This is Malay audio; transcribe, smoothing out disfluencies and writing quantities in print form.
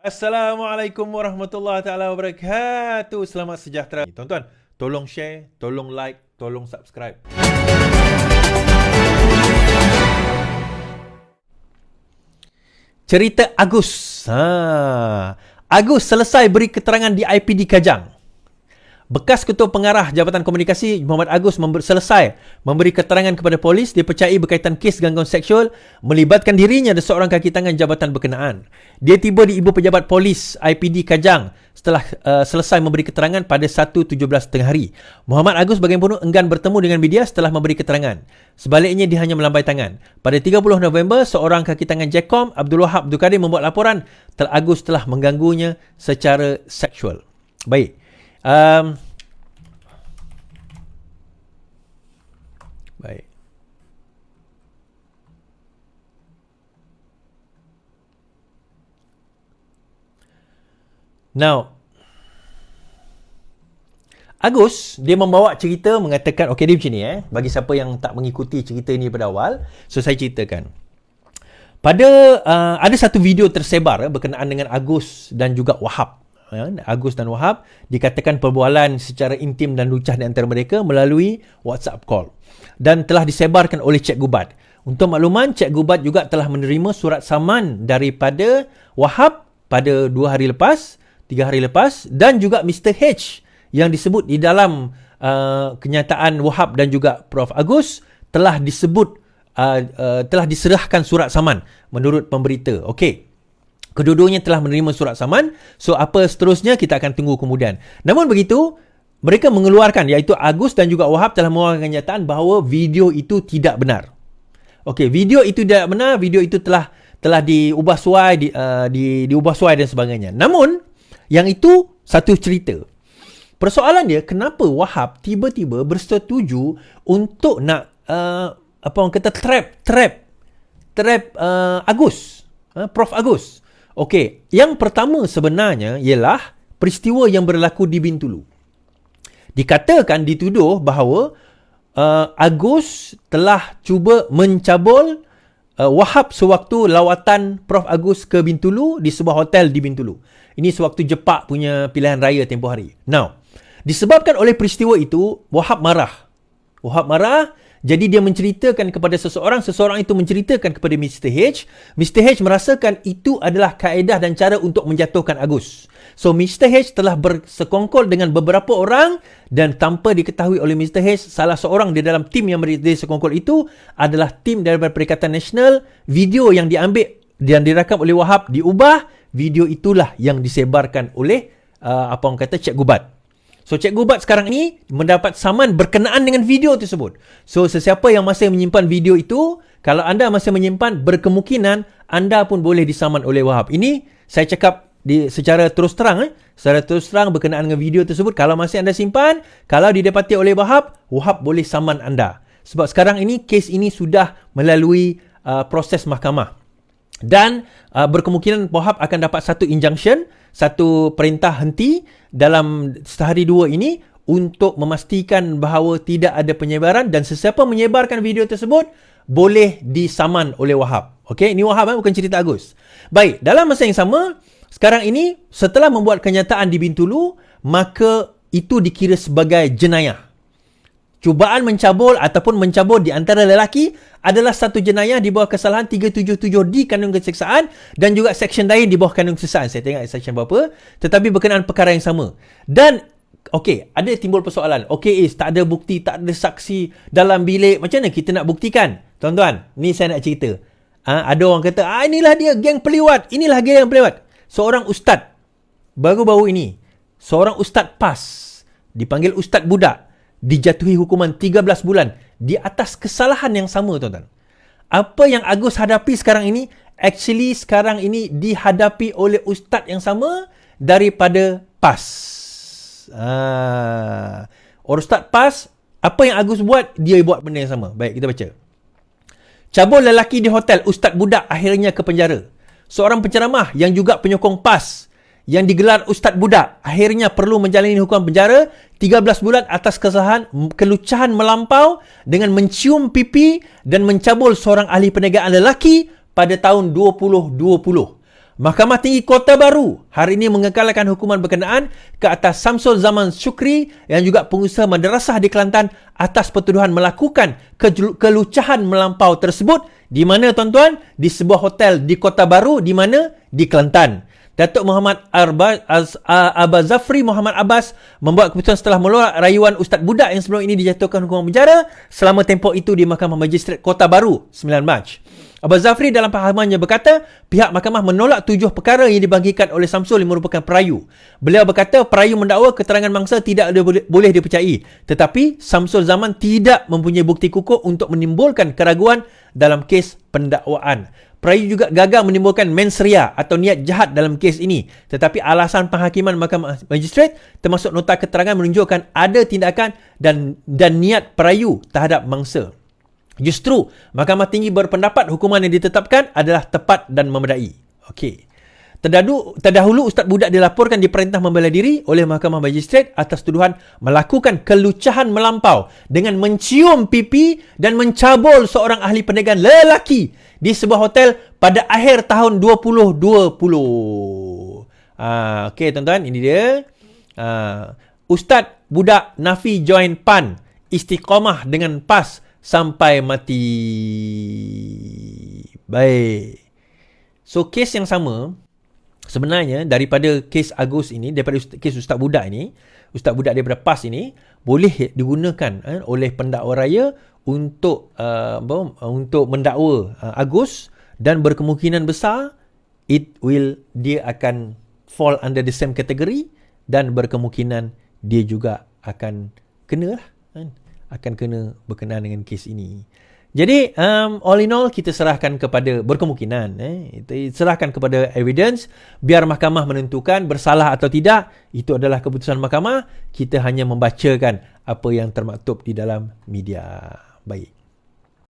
Assalamualaikum warahmatullahi taala wabarakatuh. Selamat sejahtera. Tuan-tuan, tolong share, tolong like, tolong subscribe. Cerita Agus. Agus selesai beri keterangan di IPD Kajang. Bekas Ketua Pengarah Jabatan Komunikasi Muhammad Agus selesai memberi keterangan kepada polis dipercayai berkaitan kes gangguan seksual melibatkan dirinya dan seorang kaki tangan jabatan berkenaan. Dia tiba di Ibu Pejabat Polis IPD Kajang setelah selesai memberi keterangan pada 1.17 tengah hari. Muhammad Agus bagaimanapun enggan bertemu dengan media setelah memberi keterangan. Sebaliknya dia hanya melambai tangan. Pada 30 November, seorang kaki tangan Jackom, Abdul Wahab Abdul Karim membuat laporan Agus telah mengganggunya secara seksual. Baik. Baik. Now, Agus, dia membawa cerita mengatakan, okey, dia macam ni bagi siapa yang tak mengikuti cerita ni pada awal, so saya ceritakan. Pada, ada satu video tersebar berkenaan dengan Agus dan juga Wahab. Agus dan Wahab dikatakan perbualan secara intim dan lucah di antara mereka melalui WhatsApp call dan telah disebarkan oleh Cik Gubat. Untuk makluman, Cik Gubat juga telah menerima surat saman daripada Wahab pada 2 hari lepas, 3 hari lepas, dan juga Mr. H yang disebut di dalam kenyataan Wahab dan juga Prof Agus telah disebut telah diserahkan surat saman menurut pemberita. Okey. Kedua-duanya telah menerima surat saman. So, apa seterusnya kita akan tunggu kemudian. Namun begitu, mereka mengeluarkan, iaitu Agus dan juga Wahab telah mengeluarkan kenyataan bahawa video itu tidak benar. Okey, video itu tidak benar, video itu telah diubah suai, diubah suai dan sebagainya. Namun, yang itu satu cerita. Persoalan dia, kenapa Wahab tiba-tiba bersetuju untuk nak, apa orang kata, trap Agus, Prof Agus. Okey, yang pertama sebenarnya ialah peristiwa yang berlaku di Bintulu. Dikatakan, dituduh bahawa Agus telah cuba mencabul Wahab sewaktu lawatan Prof Agus ke Bintulu di sebuah hotel di Bintulu. Ini sewaktu Jepak punya pilihan raya tempoh hari. Now, disebabkan oleh peristiwa itu, Wahab marah. Jadi dia menceritakan kepada seseorang itu menceritakan kepada Mr. H. Mr. H merasakan itu adalah kaedah dan cara untuk menjatuhkan Agus. So, Mr. H telah bersekongkol dengan beberapa orang dan tanpa diketahui oleh Mr. H, salah seorang di dalam tim yang bersekongkol itu adalah tim daripada Perikatan Nasional. Video yang diambil dan dirakam oleh Wahab diubah. Video itulah yang disebarkan oleh apa orang kata, Cik Gubat. So, Cik Gubat sekarang ini mendapat saman berkenaan dengan video tersebut. So, sesiapa yang masih menyimpan video itu, kalau anda masih menyimpan, berkemungkinan anda pun boleh disaman oleh Wahab. Ini saya cakap secara terus terang. Secara terus terang berkenaan dengan video tersebut. Kalau masih anda simpan, kalau didapati oleh Wahab, Wahab boleh saman anda. Sebab sekarang ini, kes ini sudah melalui proses mahkamah. Dan berkemungkinan Wahab akan dapat satu injunction, satu perintah henti dalam sehari dua ini untuk memastikan bahawa tidak ada penyebaran dan sesiapa menyebarkan video tersebut boleh disaman oleh Wahab. Okey, ini Wahab bukan cerita Agus. Baik, dalam masa yang sama, sekarang ini setelah membuat kenyataan di Bintulu, maka itu dikira sebagai jenayah. Cubaan mencabul ataupun mencabul di antara lelaki adalah satu jenayah di bawah kesalahan 377 di Kanun Keseksaan dan juga seksyen lain di bawah Kanun Keseksaan. Saya tengok seksyen berapa, tetapi berkenaan perkara yang sama. Dan okey, ada timbul persoalan. Okey, tak ada bukti, tak ada saksi dalam bilik. Macam mana kita nak buktikan? Tuan-tuan, ni saya nak cerita. Ada orang kata, inilah dia geng peliwat. Inilah geng yang peliwat. Seorang ustaz baru-baru ini, seorang ustaz PAS, dipanggil ustaz budak, dijatuhi hukuman 13 bulan di atas kesalahan yang sama, tuan-tuan. Apa yang Agus hadapi sekarang ini, actually sekarang ini dihadapi oleh ustaz yang sama daripada PAS. Orang ustaz PAS, apa yang Agus buat, dia buat benda yang sama. Baik, kita baca. Cabul lelaki di hotel, ustaz budak akhirnya ke penjara. Seorang penceramah yang juga penyokong PAS yang digelar ustaz budak akhirnya perlu menjalani hukuman penjara 13 bulan atas kesalahan kelucahan melampau dengan mencium pipi dan mencabul seorang ahli perniagaan lelaki pada tahun 2020. Mahkamah Tinggi Kota Baru hari ini mengekalkan hukuman berkenaan ke atas Samsul Zaman Syukri yang juga pengusaha madrasah di Kelantan atas pertuduhan melakukan kelucahan melampau tersebut. Di mana tuan-tuan? Di sebuah hotel di Kota Baru, di mana? Di Kelantan. Datuk Muhammad Abazafri Muhammad Abbas membuat keputusan setelah menolak rayuan Ustaz Budak yang sebelum ini dijatuhkan hukuman penjara selama tempoh itu di Mahkamah Magistrate Kota Baru 9 Mac. Abazafri dalam pahamannya berkata, pihak mahkamah menolak 7 perkara yang dibangkitkan oleh Samsul yang merupakan perayu. Beliau berkata, perayu mendakwa keterangan mangsa tidak boleh dipercayai. Tetapi, Samsul Zaman tidak mempunyai bukti kukuh untuk menimbulkan keraguan dalam kes pendakwaan. Perayu juga gagal menimbulkan mens rea atau niat jahat dalam kes ini. Tetapi alasan penghakiman Mahkamah Magistrate termasuk nota keterangan menunjukkan ada tindakan dan niat perayu terhadap mangsa. Justru, Mahkamah Tinggi berpendapat hukuman yang ditetapkan adalah tepat dan memadai. Okey. Terdahulu Ustaz Budak dilaporkan diperintah membela diri oleh Mahkamah Magistrate atas tuduhan melakukan kelucahan melampau dengan mencium pipi dan mencabul seorang ahli perniagaan lelaki di sebuah hotel pada akhir tahun 2020. Okey tuan-tuan, ini dia. Ustaz Budak nafi join PAN, istiqamah dengan PAS sampai mati. Baik. So, kes yang sama sebenarnya daripada kes Agus ini, daripada kes Ustaz Budak ini, Ustaz Budak daripada PAS ini, boleh digunakan oleh pendakwa raya untuk mendakwa Agus, dan berkemungkinan besar dia akan fall under the same category, dan berkemungkinan dia juga akan kena akan kena berkenaan dengan kes ini. Jadi all in all kita serahkan kepada berkemungkinan serahkan kepada evidence, biar mahkamah menentukan bersalah atau tidak. Itu adalah keputusan mahkamah. Kita hanya membacakan apa yang termaktub di dalam media. Baik.